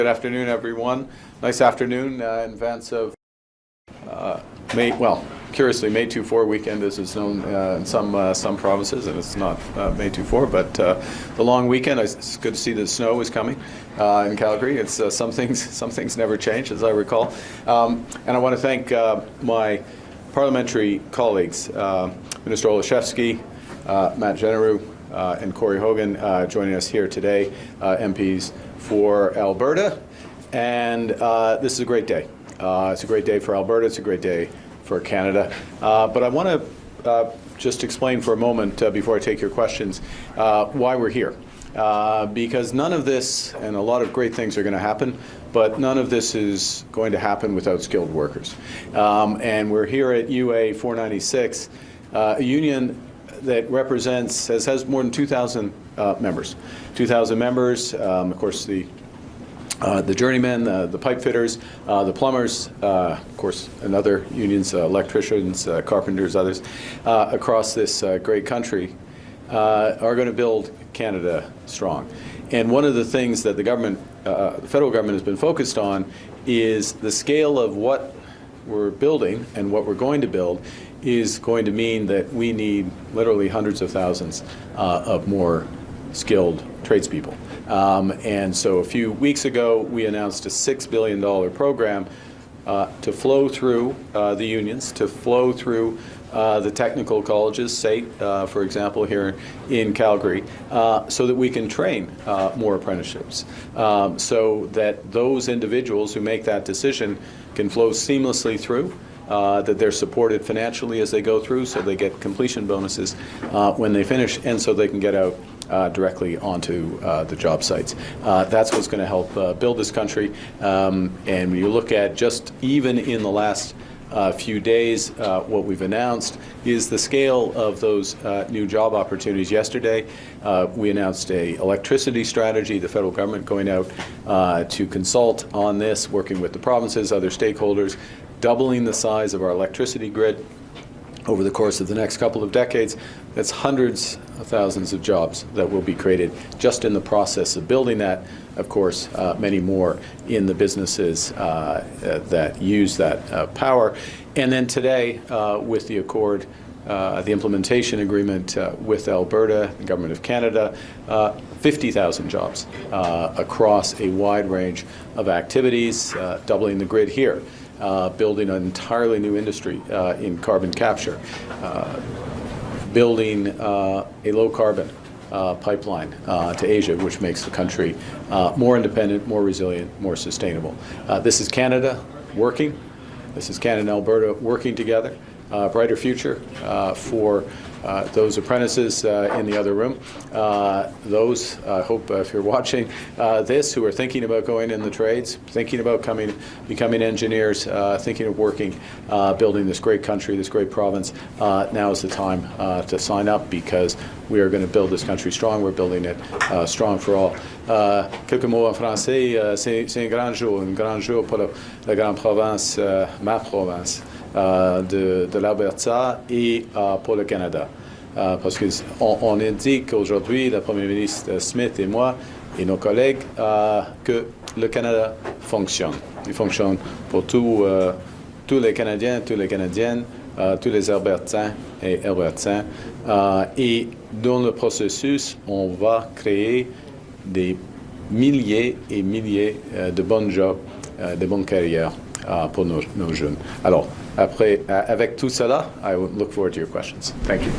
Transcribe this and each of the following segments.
Good afternoon, everyone. Nice afternoon in advance of curiously, May 2-4 weekend, as it's known in some provinces, and it's not May 2-4, but the long weekend. It's good to see that snow is coming in Calgary. It's some things never change, as I recall. And I want to thank my parliamentary colleagues, Minister Olszewski, Matt Genereux, and Corey Hogan, joining us here today, MPs for Alberta. And this is a great day. It's a great day for Alberta. It's a great day for Canada. But I want to just explain for a moment, before I take your questions, why we're here. Because none of this, and a lot of great things are going to happen, but none of this is going to happen without skilled workers. And we're here at UA 496, a union that has more than 2,000 members. 2,000 members, of course, the journeymen, the pipe fitters, the plumbers, of course, and other unions, electricians, carpenters, others, across this great country, are going to build Canada strong. And one of the things that the government, the federal government, has been focused on is the scale of what we're building and what we're going to build is going to mean that we need literally hundreds of thousands of more skilled tradespeople. And so a few weeks ago, we announced a $6 billion program to flow through the unions, to flow through the technical colleges, SAIT, for example, here in Calgary, so that we can train more apprenticeships, so that those individuals who make that decision can flow seamlessly through, that they're supported financially as they go through, so they get completion bonuses when they finish, and so they can get out directly onto the job sites. That's what's going to help build this country. And when you look at just even in the last few days, what we've announced is the scale of those new job opportunities. Yesterday, we announced a electricity strategy, the federal government going out to consult on this, working with the provinces, other stakeholders, doubling the size of our electricity grid over the course of the next couple of decades. That's hundreds of thousands of jobs that will be created just in the process of building that. Of course, many more in the businesses that use that power. And then today, with the accord, the implementation agreement with Alberta, the Government of Canada, 50,000 jobs across a wide range of activities, doubling the grid here. Building an entirely new industry in carbon capture, building a low-carbon pipeline to Asia, which makes the country more independent, more resilient, more sustainable. This is Canada working. This is Canada and Alberta working together. Brighter future for those apprentices in the other room. Those, I hope if you're watching this, who are thinking about going in the trades, thinking about becoming engineers, thinking of working, building this great country, this great province, now is the time to sign up, because we are going to build this country strong. We're building it strong for all. Quelques mots en français. C'est un grand jour pour la grande province, ma province. De l'Alberta et pour le Canada. Parce qu'on indique aujourd'hui, la Première ministre Smith et moi et nos collègues, que le Canada fonctionne. Il fonctionne pour tous les Canadiens, toutes les Canadiennes, tous les Albertains et Albertains. Et dans le processus, on va créer des milliers et milliers de bons jobs, de bonnes carrières pour nos jeunes. Alors, avec tout cela, I look forward to your questions. Thank you.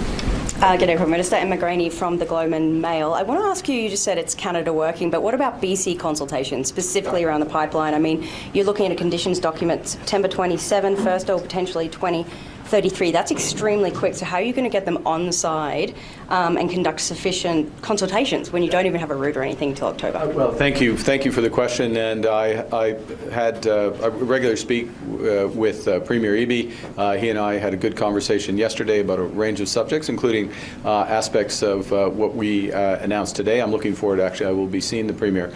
G'day, Prime Minister. Emma Graney from the Globe and Mail. I want to ask you, you just said it's Canada working, but what about BC consultation, specifically around the pipeline? I mean, you're looking at a conditions document September 27, first or potentially 2033. That's extremely quick. So how are you going to get them on the side and conduct sufficient consultations when you don't even have a route or anything until October? Well, thank you for the question. And I had a regular speak with Premier Eby. He and I had a good conversation yesterday about a range of subjects, including aspects of what we announced today. I'm looking forward, actually, I will be seeing the Premier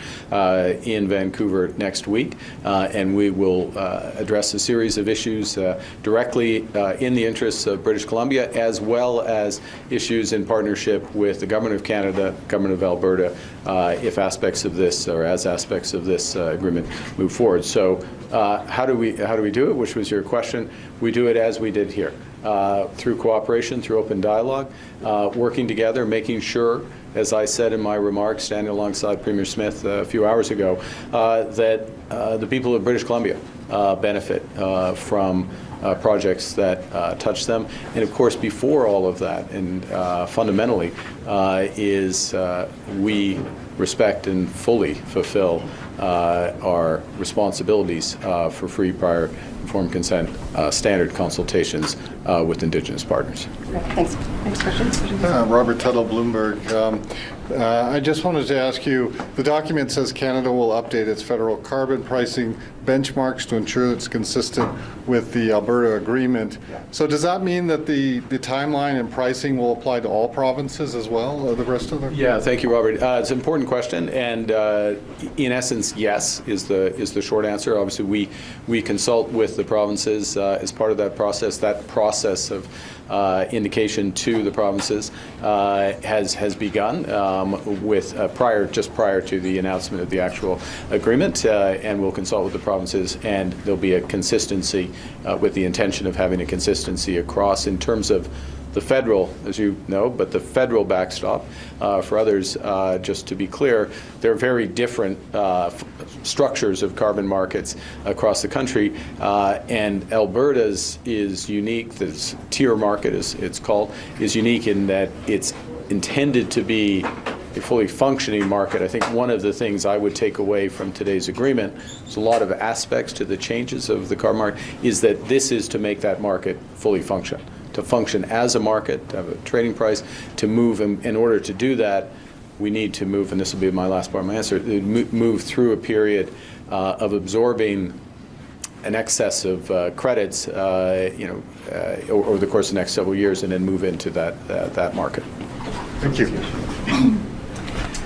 in Vancouver next week, and we will address a series of issues directly in the interests of British Columbia, as well as issues in partnership with the Government of Canada, Government of Alberta, if aspects of this or as aspects of this agreement move forward. So how do we do it, which was your question? We do it as we did here, through cooperation, through open dialogue, working together, making sure, as I said in my remarks, standing alongside Premier Smith a few hours ago, that the people of British Columbia benefit from projects that touch them. And of course, before all of that, and fundamentally, is we respect and fully fulfill our responsibilities for free, prior, informed consent, standard consultations with Indigenous partners. Thanks. Next question. Robert Tuttle, Bloomberg. I just wanted to ask you, the document says Canada will update its federal carbon pricing benchmarks to ensure it's consistent with the Alberta agreement. So does that mean that the timeline and pricing will apply to all provinces as well, or the rest of them? Yeah, thank you, Robert. It's an important question, and in essence, yes, is the short answer. Obviously, we consult with the provinces as part of that process. That process of indication to the provinces has begun with just prior to the announcement of the actual agreement, and we'll consult with the provinces, and there'll be a consistency with the intention of having a consistency across in terms of the federal, as you know, but the federal backstop. For others, just to be clear, there are very different structures of carbon markets across the country, and Alberta's is unique. This tier market, as it's called, is unique in that it's intended to be a fully functioning market. I think one of the things I would take away from today's agreement, there's a lot of aspects to the changes of the carbon market, is that this is to make that market fully function. To function as a market, to have a trading price, to move. In order to do that, we need to move, and this will be my last part of my answer, move through a period of absorbing an excess of credits, over the course of the next several years, and then move into that market. Thank you.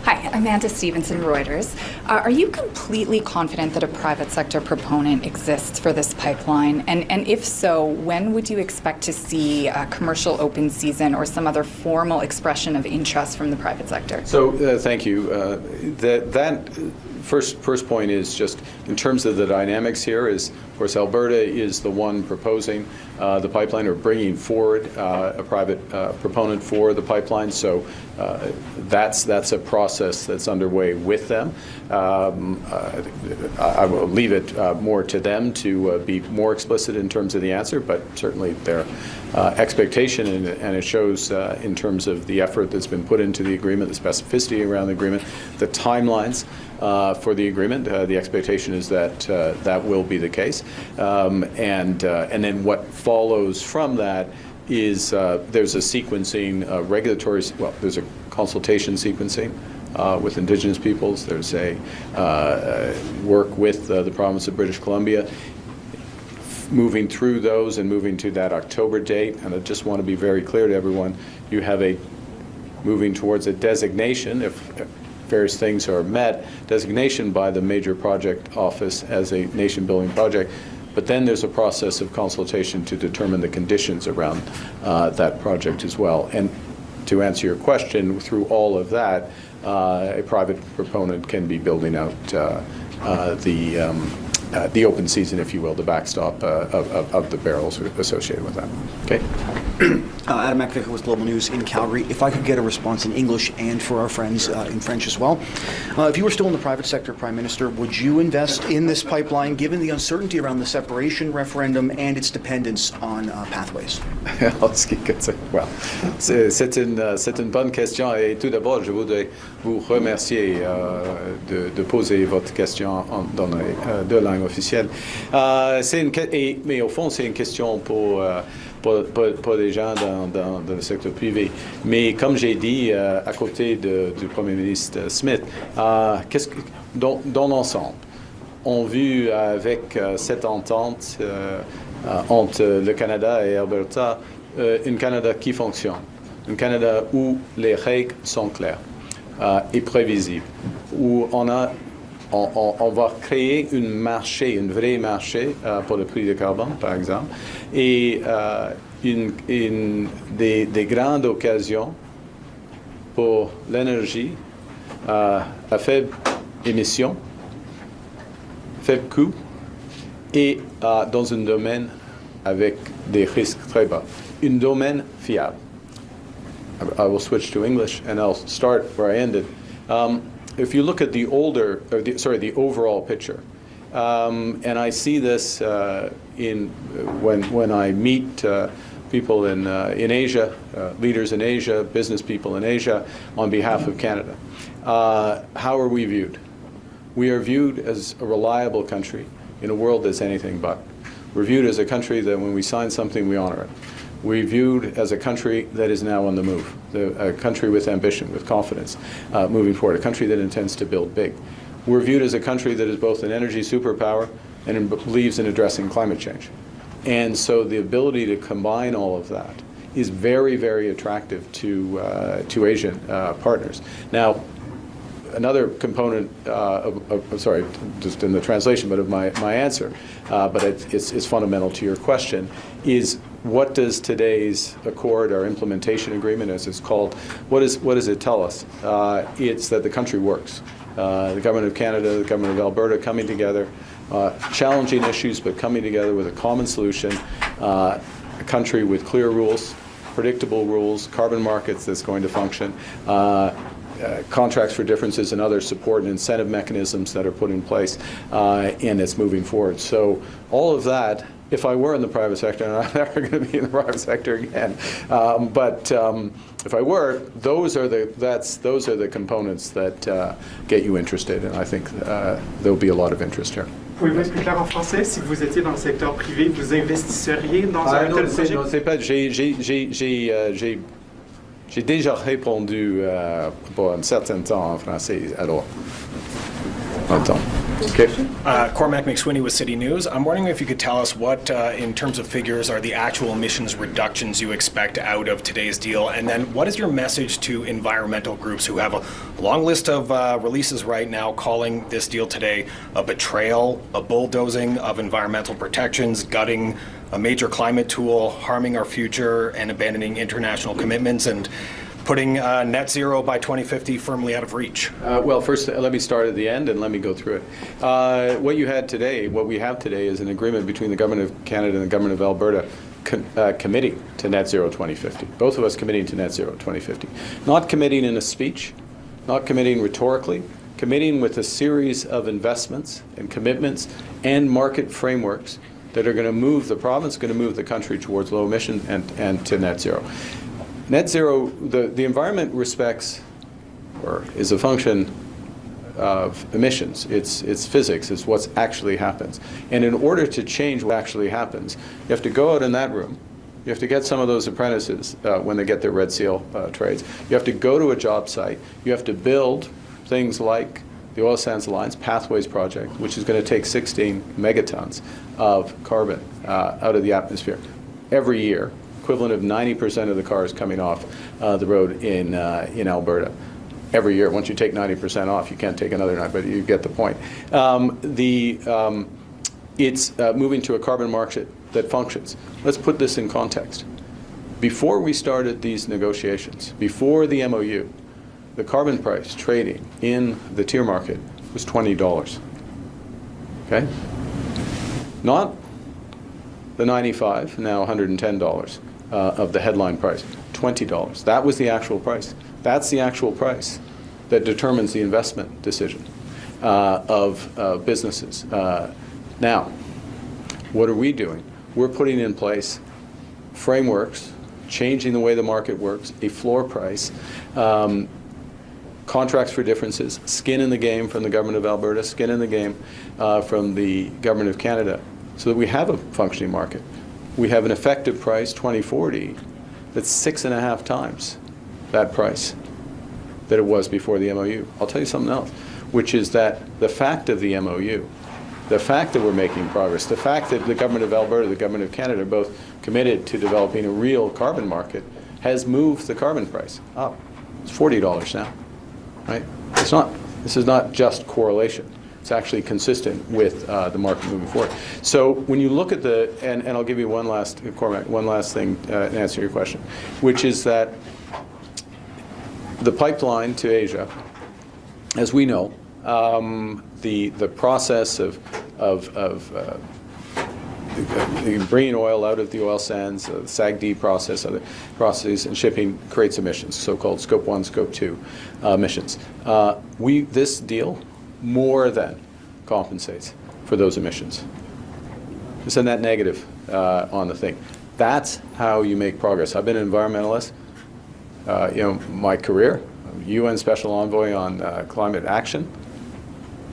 Hi, Amanda Stevenson, Reuters. Are you completely confident that a private sector proponent exists for this pipeline? And if so, when would you expect to see a commercial open season or some other formal expression of interest from the private sector? So thank you. That first point is just in terms of the dynamics here is, of course, Alberta is the one proposing the pipeline or bringing forward a private proponent for the pipeline. So that's a process that's underway with them. I will leave it more to them to be more explicit in terms of the answer, but certainly their expectation, and it shows in terms of the effort that's been put into the agreement, the specificity around the agreement, the timelines for the agreement. The expectation is that that will be the case, and then what follows from that is there's a sequencing regulatory. Well, there's a consultation sequencing with Indigenous peoples. There's a work with the province of British Columbia, moving through those and moving to that October date. And I just want to be very clear to everyone: you have a moving towards a designation if various things are met, designation by the Major Project Office as a nation-building project. But then there's a process of consultation to determine the conditions around that project as well. And to answer your question, through all of that, a private proponent can be building out the open season, if you will, the backstop of the barrels associated with that. Okay. Adam McVicker with Global News in Calgary. If I could get a response in English and for our friends in French as well. If you were still in the private sector, Prime Minister, would you invest in this pipeline given the uncertainty around the separation referendum and its dependence on pathways? Well, c'est une bonne question, et tout d'abord, je voudrais vous remercier de poser votre question dans les deux langues officielles. Mais au fond, c'est une question pour les gens dans le secteur privé. Mais comme j'ai dit à côté du Premier ministre Smith, dans l'ensemble, on a vu avec cette entente entre le Canada et Alberta, un Canada qui fonctionne, un Canada où les règles sont claires et prévisibles, où on va créer un vrai marché pour le prix de carbone, par exemple, et des grandes occasions pour l'énergie à faible émission, faible coût et dans un domaine avec des risques très bas. Un domaine fiable. I will switch to English and I'll start where I ended. If you look at the overall picture, and I see this when I meet people in Asia, leaders in Asia, business people in Asia, on behalf of Canada. How are we viewed? We are viewed as a reliable country in a world that's anything but. We're viewed as a country that when we sign something, we honor it. We're viewed as a country that is now on the move, a country with ambition, with confidence, moving forward, a country that intends to build big. We're viewed as a country that is both an energy superpower and believes in addressing climate change. And so the ability to combine all of that is very, very attractive to Asian partners. Now, another component sorry, just in the translation, but of my answer, but it's fundamental to your question, is what does today's accord, our implementation agreement, as it's called, what does it tell us? It's that the country works. The Government of Canada, the Government of Alberta coming together, challenging issues, but coming together with a common solution, a country with clear rules, predictable rules, carbon markets that's going to function, contracts for differences and other support and incentive mechanisms that are put in place, and it's moving forward. So all of that, if I were in the private sector, and I'm never going to be in the private sector again, but if I were, those are the components that get you interested, and I think there'll be a lot of interest here. Pouvez-vous être plus clair en français? Si vous étiez dans le secteur privé, vous investisseriez dans un tel projet? Non, c'est pas. J'ai déjà répondu pour un certain temps en français, alors. Attends. Okay. Cormac McSweeney with City News. I'm wondering if you could tell us what, in terms of figures, are the actual emissions reductions you expect out of today's deal, and then what is your message to environmental groups who have a long list of releases right now calling this deal today a betrayal, a bulldozing of environmental protections, gutting a major climate tool, harming our future, and abandoning international commitments, and putting net zero by 2050 firmly out of reach? Well, first, let me start at the end and let me go through it. What we have today is an agreement between the Government of Canada and the Government of Alberta committing to net zero 2050. Both of us committing to net zero 2050. Not committing in a speech, not committing rhetorically, committing with a series of investments and commitments and market frameworks that are going to move the province, going to move the country towards low emission and to net zero. Net zero, the environment respects, or is a function of emissions. It's physics. It's what actually happens. And in order to change what actually happens, you have to go out in that room. You have to get some of those apprentices when they get their Red Seal trades. You have to go to a job site. You have to build things like the Oil Sands Alliance Pathways Project, which is going to take 16 megatons of carbon out of the atmosphere every year, equivalent of 90% of the cars coming off the road in Alberta. Every year, once you take 90% off, you can't take another 90%, but you get the point. It's moving to a carbon market that functions. Let's put this in context. Before we started these negotiations, before the MOU, the carbon price trading in the tier market was $20. Okay? Not the $95, now $110 of the headline price. $20. That was the actual price. That's the actual price that determines the investment decision of businesses. Now, what are we doing? We're putting in place frameworks, changing the way the market works, a floor price, contracts for differences, skin in the game from the Government of Alberta, skin in the game from the Government of Canada, so that we have a functioning market. We have an effective price, 2040, that's 6.5 times that price that it was before the MOU. I'll tell you something else, which is that the fact of the MOU, the fact that we're making progress, the fact that the Government of Alberta, the Government of Canada are both committed to developing a real carbon market has moved the carbon price up. It's $40 now, right? This is not just correlation. It's actually consistent with the market moving forward. So when you look at and I'll give you one last, Cormac, one last thing to answer your question, which is that the pipeline to Asia, as we know, the process of bringing oil out of the oil sands, the SAGD process, other processes, and shipping creates emissions, so-called Scope 1, Scope 2 emissions. This deal more than compensates for those emissions. It's a net negative on the thing. That's how you make progress. I've been an environmentalist, my career, UN Special Envoy on climate action.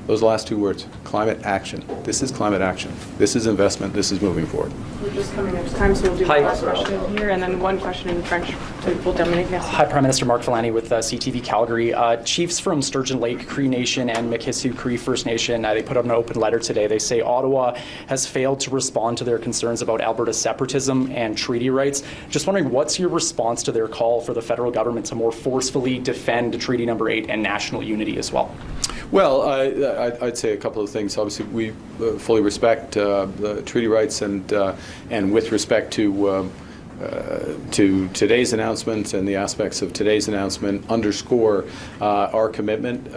Those last two words, climate action. This is climate action. This is investment. This is moving forward. We're just coming up to time, so we'll do one last question here and then one question in French to Dominic. Merci. Hi, Prime Minister Mark Carney with CTV Calgary. Chiefs from Sturgeon Lake Cree Nation and Mikisew Cree First Nation, they put out an open letter today. They say Ottawa has failed to respond to their concerns about Alberta separatism and treaty rights. Just wondering, what's your response to their call for the federal government to more forcefully defend Treaty Number 8 and national unity as well? Well, I'd say a couple of things. Obviously, we fully respect the treaty rights, and with respect to today's announcement and the aspects of today's announcement, underscore our commitment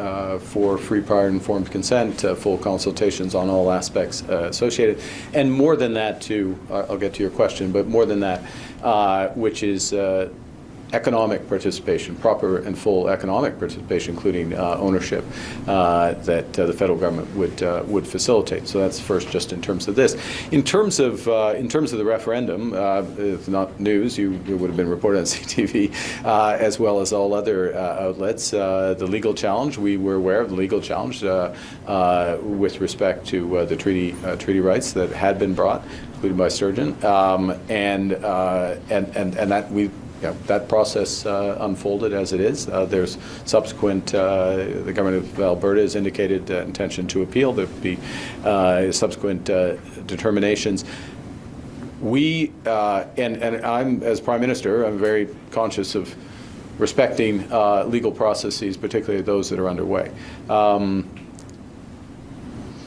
for free, prior, and informed consent, full consultations on all aspects associated, and more than that, too. I'll get to your question, but more than that, which is economic participation, proper and full economic participation, including ownership, that the federal government would facilitate. So that's first, just in terms of this. In terms of the referendum, if not news, you would have been reported on CTV, as well as all other outlets. The legal challenge, we were aware of the legal challenge with respect to the treaty rights that had been brought, including by Sturgeon, and that we. Yeah, that process unfolded as it is. There's subsequent, the government of Alberta has indicated intention to appeal. There will be subsequent determinations. We, and I'm, as Prime Minister, I'm very conscious of respecting legal processes, particularly those that are underway.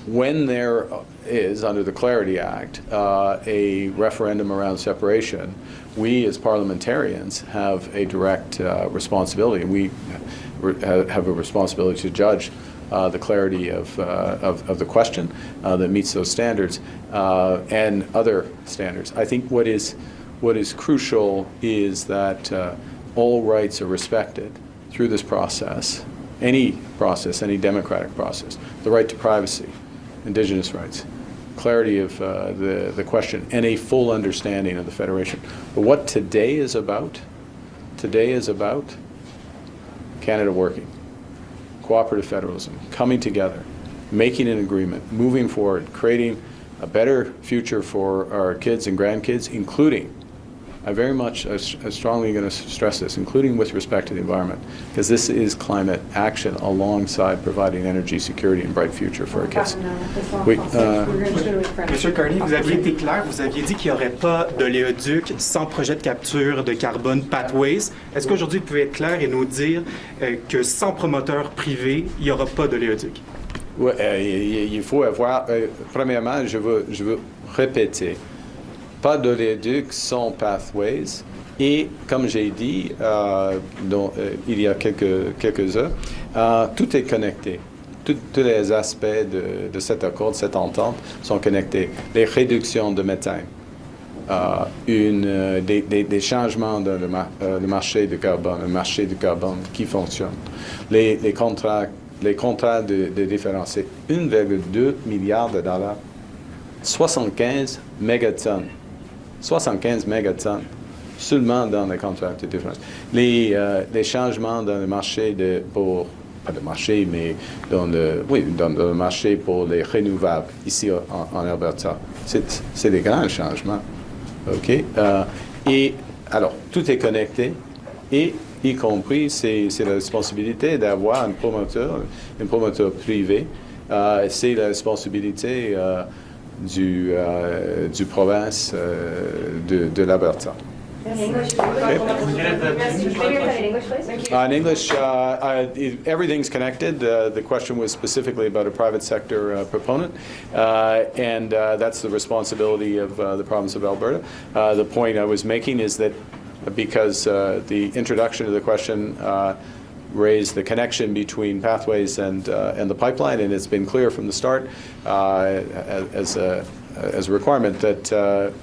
When there is, under the Clarity Act, a referendum around separation, we as parliamentarians have a direct responsibility. We have a responsibility to judge the clarity of the question that meets those standards and other standards. I think what is crucial is that all rights are respected through this process, any democratic process, the right to privacy, Indigenous rights, clarity of the question, and a full understanding of the Federation. But what today is about Canada working, cooperative federalism, coming together, making an agreement, moving forward, creating a better future for our kids and grandkids, including, I strongly going to stress this, including with respect to the environment, because this is climate action alongside providing energy security and bright future for our kids. Oui, Monsieur Carney, vous aviez été clair, vous aviez dit qu'il n'y aurait pas d'oléoduc sans projet de capture de carbone Pathways. Est-ce qu'aujourd'hui vous pouvez être clair et nous dire que sans promoteur privé, il n'y aura pas d'oléoduc? Oui, il faut avoir, premièrement, je veux répéter, pas d'oléoduc sans Pathways. Et comme j'ai dit il y a quelques heures, tout est connecté. Tous les aspects de cet accord, de cette entente sont connectés. Les réductions de méthane, des changements dans le marché du carbone qui fonctionne. Les contrats de différence, c'est 1,2 milliard de dollars, 75 mégatonnes. 75 mégatonnes seulement dans les contrats de différence. Les changements dans le marché pas de marché, mais dans le marché pour les renouvelables ici en Alberta. C'est des grands changements. OK? Et alors, tout est connecté, et y compris, c'est la responsabilité d'avoir un promoteur privé. C'est la responsabilité du province de l'Alberta. In English, please. In English, everything's connected. The question was specifically about a private sector proponent, and that's the responsibility of the province of Alberta. The point I was making is that because the introduction to the question raised the connection between pathways and the pipeline, and it's been clear from the start as a requirement that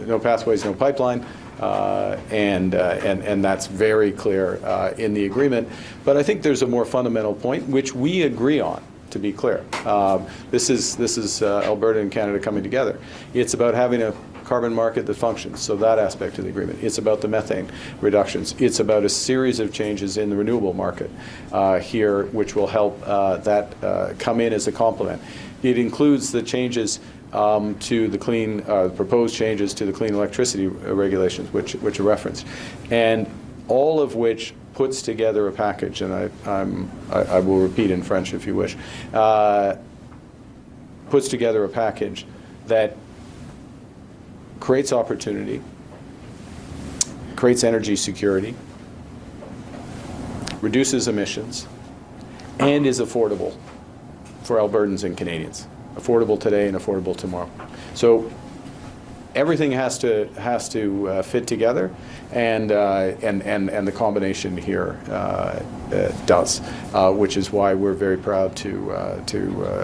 no pathways, no pipeline. And that's very clear in the agreement. But I think there's a more fundamental point, which we agree on, to be clear. This is Alberta and Canada coming together. It's about having a carbon market that functions, so that aspect of the agreement. It's about the methane reductions. It's about a series of changes in the renewable market here, which will help that come in as a complement. It includes the changes to the clean, proposed changes to the clean electricity regulations, which are referenced, and all of which puts together a package. And I will repeat in French if you wish. Puts together a package that creates opportunity, creates energy security, reduces emissions, and is affordable for Albertans and Canadians. Affordable today and affordable tomorrow. So everything has to fit together, and the combination here does, which is why we're very proud to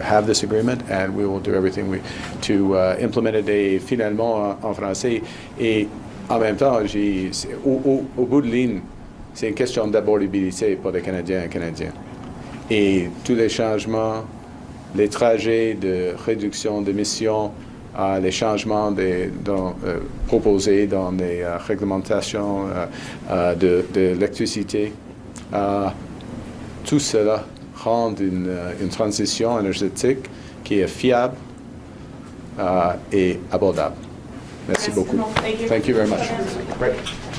have this agreement, and we will do everything to implement it. Et finalement en français, et en même temps, au bout de ligne, c'est une question d'abordibilité pour les Canadiens et Canadiennes. Et tous les changements, les trajets de réduction d'émissions, les changements proposés dans les réglementations de l'électricité, tout cela rend une transition énergétique qui est fiable et abordable. Merci beaucoup. Thank you. Thank you very much. Right.